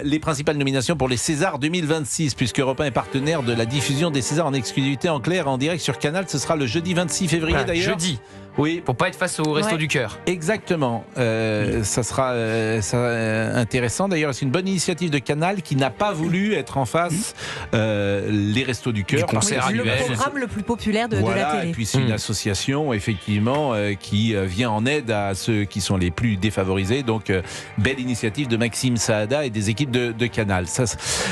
Les principales nominations pour les Césars 2026, puisque Europe 1 est partenaire de la diffusion des Césars en exclusivité en clair en direct sur Canal. Ce sera le jeudi 26 février d'ailleurs. Jeudi. Oui. Pour pas être face au Resto du Cœur. Exactement. Ça sera intéressant. D'ailleurs, c'est une bonne initiative de Canal qui n'a pas voulu être en face les Restos du Cœur. Du concert annuel. Le programme le plus populaire de la télé. Et puis c'est une association effectivement qui vient en aide à ceux qui sont les plus défavorisés. Donc belle initiative de Maxime Saada et des équipes de Canal.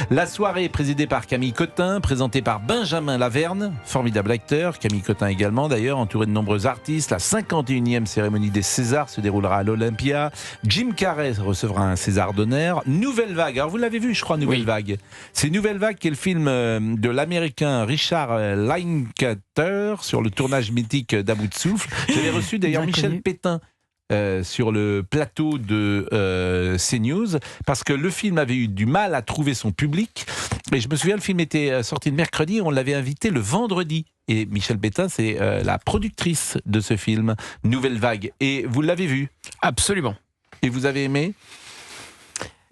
La soirée est présidée par Camille Cotin, présentée par Benjamin Laverne, formidable acteur. Camille Cotin également d'ailleurs, entouré de nombreux artistes. La 51e cérémonie des Césars se déroulera à l'Olympia. Jim Carrey recevra un César d'honneur. Nouvelle Vague, alors vous l'avez vu je crois, Nouvelle Vague. C'est Nouvelle Vague qui est le film de l'américain Richard Linklater sur le tournage mythique d'À bout de souffle. J'avais reçu d'ailleurs Michel Pétain sur le plateau de CNews parce que le film avait eu du mal à trouver son public et je me souviens le film était sorti le mercredi et on l'avait invité le vendredi et Michel Pétain c'est la productrice de ce film Nouvelle Vague et vous l'avez vu? Absolument. Et vous avez aimé?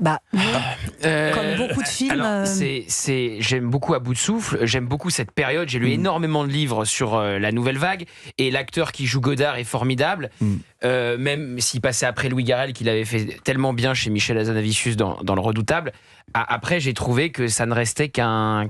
Comme beaucoup de films. Alors, j'aime beaucoup À bout de souffle, j'aime beaucoup cette période, j'ai lu énormément de livres sur la Nouvelle Vague, et l'acteur qui joue Godard est formidable, même s'il passait après Louis Garrel, qu'il avait fait tellement bien chez Michel Hazanavicius dans Le Redoutable. Après, j'ai trouvé que ça ne restait qu'un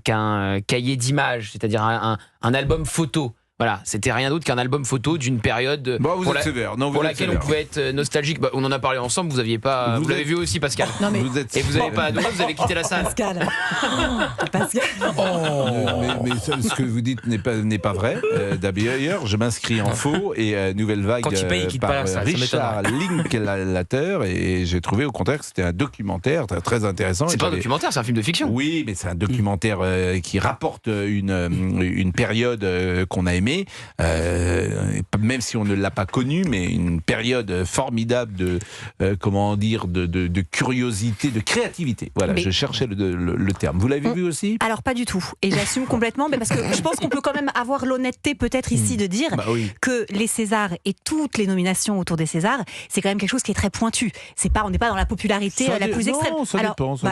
cahier d'images, c'est-à-dire un album photo. Voilà, c'était rien d'autre qu'un album photo d'une période pour laquelle on pouvait être nostalgique. On en a parlé ensemble, vous l'avez vu aussi, Pascal. Non, mais... Et vous n'avez pas adoré, vous avez quitté la salle. Pascal. Mais ce que vous dites n'est pas vrai. D'ailleurs, je m'inscris en faux et Nouvelle Vague Quand il paye, il quitte par pas la salle, Richard Linklater et j'ai trouvé au contraire que c'était un documentaire très intéressant. C'est pas un documentaire, c'est un film de fiction. Oui, mais c'est un documentaire qui rapporte une période qu'on a aimée. Même si on ne l'a pas connu, mais une période formidable de curiosité, de créativité. Voilà, je cherchais le terme. Vous l'avez vu aussi? Alors pas du tout, et j'assume complètement, mais parce que je pense qu'on peut quand même avoir l'honnêteté peut-être ici de dire que les Césars et toutes les nominations autour des Césars, c'est quand même quelque chose qui est très pointu. On n'est pas dans la popularité la plus extrême. Non, ça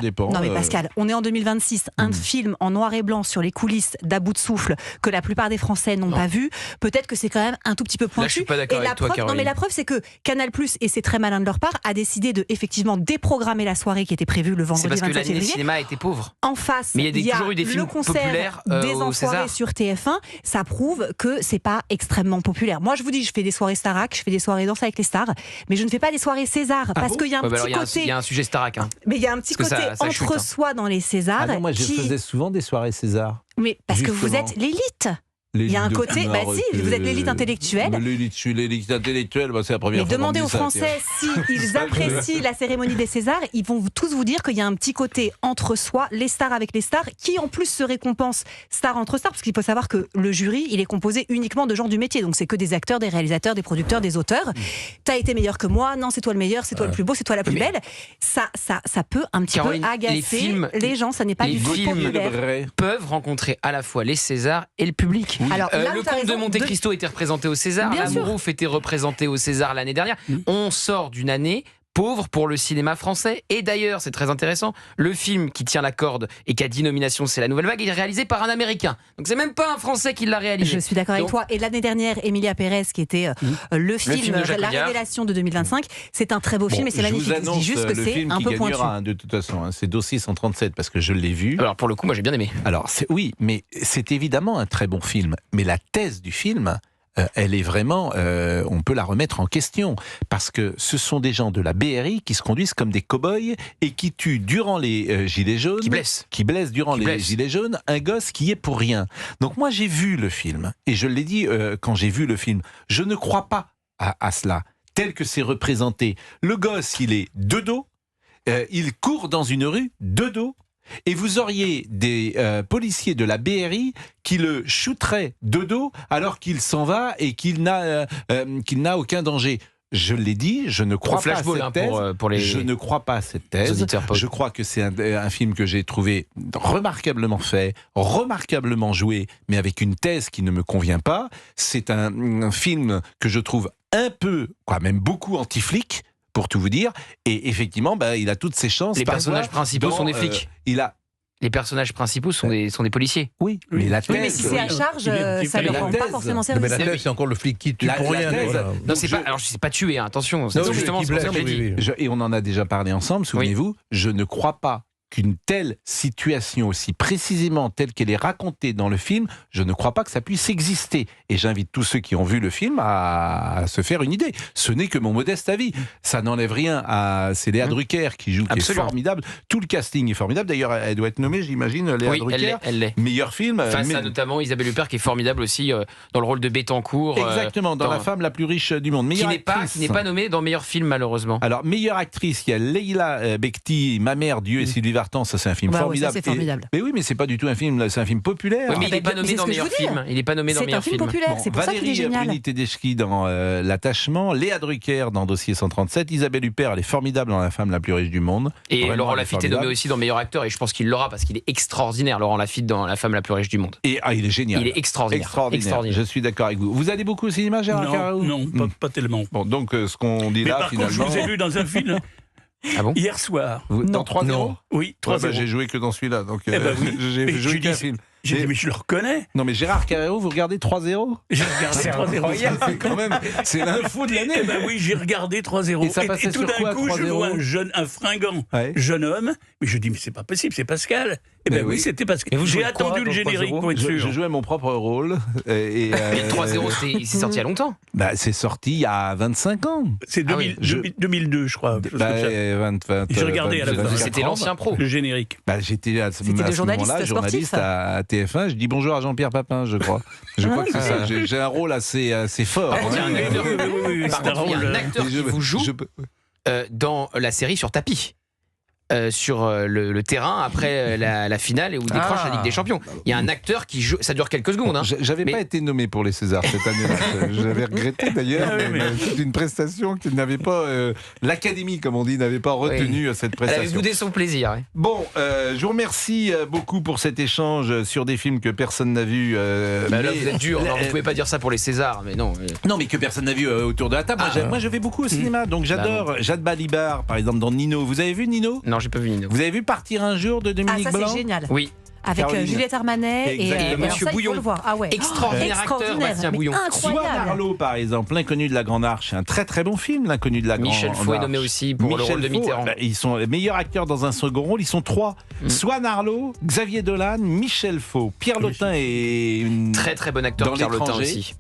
dépend. Non mais Pascal, on est en 2026, un film en noir et blanc sur les coulisses d'À bout de souffle que la plupart des Français n'ont pas vu, peut-être que c'est quand même un tout petit peu pointu. Là, je suis pas d'accord avec toi, Caroline. Non mais la preuve c'est que Canal+, et c'est très malin de leur part, a décidé de effectivement déprogrammer la soirée qui était prévue le vendredi 27 février. C'est parce que l'année cinéma a été pauvre. En face, mais il y a toujours eu des films le concert populaires des au Enfoirés César. sur TF1, ça prouve que c'est pas extrêmement populaire. Moi je vous dis, je fais des soirées Starac, je fais des soirées Danse avec les stars, mais je ne fais pas des soirées César parce qu'il y a un petit côté. Il y a un sujet Starac. Mais il y a un petit côté entre soi dans les Césars. Moi je faisais souvent des soirées César. Mais parce que vous êtes l'élite. Il y a un côté, vous êtes l'élite intellectuelle. Je suis l'élite intellectuelle, c'est la première fois. Mais demandez aux Français s'ils apprécient la cérémonie des Césars, ils vont tous vous dire qu'il y a un petit côté entre soi, les stars avec les stars, qui en plus se récompense stars entre stars, parce qu'il faut savoir que le jury, il est composé uniquement de gens du métier, donc c'est que des acteurs, des réalisateurs, des producteurs, des auteurs. T'as été meilleur que moi, non, c'est toi le meilleur, c'est toi le plus beau, c'est toi la plus belle. Ça peut un petit peu agacer les gens, ça n'est pas du tout populaire. Les films peuvent rencontrer à la fois les Césars et le public. Alors, le Comte de Monte Cristo était représenté au César, L'Amourouf était représenté au César l'année dernière. On sort d'une année pauvre pour le cinéma français. Et d'ailleurs, c'est très intéressant, le film qui tient la corde et qui a 10 nominations, c'est La Nouvelle Vague, il est réalisé par un Américain. Donc c'est même pas un Français qui l'a réalisé. Je suis d'accord avec toi. Et l'année dernière, Emilia Pérez, qui était le film La Révélation de 2025, c'est un très beau film et c'est magnifique. Je dis juste que c'est un peu pointu. De toute façon, c'est Dossier 137 parce que je l'ai vu. Alors pour le coup, moi j'ai bien aimé. Alors oui, mais c'est évidemment un très bon film. Mais la thèse du film, elle est vraiment, on peut la remettre en question, parce que ce sont des gens de la BRI qui se conduisent comme des cow-boys et qui tuent durant les gilets jaunes, qui blessent durant les gilets jaunes un gosse qui est pour rien. Donc moi j'ai vu le film, et je l'ai dit quand j'ai vu le film, je ne crois pas à cela, tel que c'est représenté. Le gosse, il est de dos, il court dans une rue, de dos, et vous auriez des policiers de la BRI qui le shooteraient de dos alors qu'il s'en va et qu'il n'a aucun danger. Je l'ai dit, je ne crois pas à cette thèse. Je ne crois pas à cette thèse. Je crois que c'est un film que j'ai trouvé remarquablement fait, remarquablement joué, mais avec une thèse qui ne me convient pas. C'est un film que je trouve un peu, même beaucoup anti-flic, pour tout vous dire. Et effectivement, il a toutes ses chances. Les personnages principaux sont des flics. Les personnages principaux sont des policiers. Oui, mais la thèse... Oui, mais si c'est à charge, ça ne le rend pas forcément Mais la service. thèse, c'est encore le flic qui tue pour rien. thèse. Voilà. Non, c'est pas. Alors, c'est pas tué, attention. C'est Non, justement qui c'est pour ça que blesse, j'ai dit. oui. Et on en a déjà parlé ensemble, souvenez-vous, je ne crois pas qu'une telle situation, aussi précisément telle qu'elle est racontée dans le film, je ne crois pas que ça puisse exister. Et j'invite tous ceux qui ont vu le film à se faire une idée. Ce n'est que mon modeste avis. Ça n'enlève rien à... C'est Léa Drucker qui joue, qui est formidable. Tout le casting est formidable. D'ailleurs, elle doit être nommée, j'imagine, Léa Drucker. Elle l'est. Meilleur film. Face à notamment Isabelle Huppert qui est formidable aussi dans le rôle de Bettencourt. Exactement, dans La femme la plus riche du monde. Qui n'est pas nommée dans meilleur film, malheureusement. Alors, meilleure actrice, il y a Leila Bekti, Ma mère, Dieu et Sylvie Vartan. Ça, c'est un film formidable. Ça, c'est formidable. Mais oui, mais c'est pas du tout un film, c'est un film populaire. Oui, mais il n'est pas nommé dans meilleur film. Il n'est pas nommé dans meilleur film. C'est un film populaire, c'est pour ça qu'il est génial. Valérie Bruni-Tedeschi dans L'attachement, Léa Drucker dans Dossier 137, Isabelle Huppert, elle est formidable dans La femme la plus riche du monde. Et Vraiment, Laurent Lafitte est nommé aussi dans meilleur acteur, et je pense qu'il l'aura parce qu'il est extraordinaire, Laurent Lafitte dans La femme la plus riche du monde. Et il est génial. Il est extraordinaire. Je suis d'accord avec vous. Vous allez beaucoup au cinéma, Gérard Carreau ? Non, pas tellement. Bon, donc ce qu'on dit Mais là, par contre, finalement... je vous ai vu dans un film Ah bon ? hier soir. Dans 3-0 ? Oui, 3-0. J'ai joué que dans celui-là, donc Eh ben oui. j'ai joué qu'un film. J'ai dit, mais je le reconnais. Non, mais Gérard Carreau, vous regardez 3-0 ? J'ai regardé 3-0. C'est quand même, c'est l'info de l'année. Eh ben oui, j'ai regardé 3-0. Et ça passait tout sur quoi, d'un coup, je 3-0? vois un fringant jeune homme. Mais je dis, mais c'est pas possible, c'est Pascal. Eh ben oui, c'était Pascal. J'ai attendu le générique pour être sûr. Je jouais mon propre rôle. Mais 3-0, c'est sorti il y a longtemps. C'est sorti il y a 25 ans. C'est 2002, je crois. J'ai regardé à la fin. C'était l'ancien pro. Le générique. J'étais à ce moment-là journaliste à TF1. Je dis bonjour à Jean-Pierre Papin, je crois. Je crois que c'est ça. J'ai un rôle assez fort. Il y a un acteur qui vous joue dans la série sur tapis. Sur le terrain après la finale et où il décroche la Ligue des Champions. Il y a un acteur qui joue, ça dure quelques secondes. J'avais pas été nommé pour les Césars cette année-là. J'avais regretté d'ailleurs. C'est une prestation qu'il n'avait pas. L'Académie, comme on dit, n'avait pas retenu cette prestation. Elle avait boudé son plaisir. Ouais. Bon, je vous remercie beaucoup pour cet échange sur des films que personne n'a vus. Là, vous êtes dur. Vous pouvez pas dire ça pour les Césars, mais non. Non, mais que personne n'a vu autour de la table. Moi, je vais beaucoup au cinéma, donc j'adore Jade Balibar, par exemple, dans Nino. Vous avez vu Nino ? Non, j'ai pas vu Nino. Vous avez vu Partir un jour de Dominique Blanc ? C'est génial. Oui. Avec Juliette Armanet et Monsieur Bouillon. Extraordinaire acteur, Bastien Bouillon. Swan Arlo, par exemple, L'Inconnu de la Grande Arche, c'est un très très bon film, L'Inconnu de la Grande Arche. Michel Faux est nommé aussi pour le rôle de Mitterrand. Ils sont meilleurs acteurs dans un second rôle, ils sont 3. Swan Arlo, Xavier Dolan, Michel Faux, Pierre Lotin et... Très très bon acteur, Pierre Lotin aussi.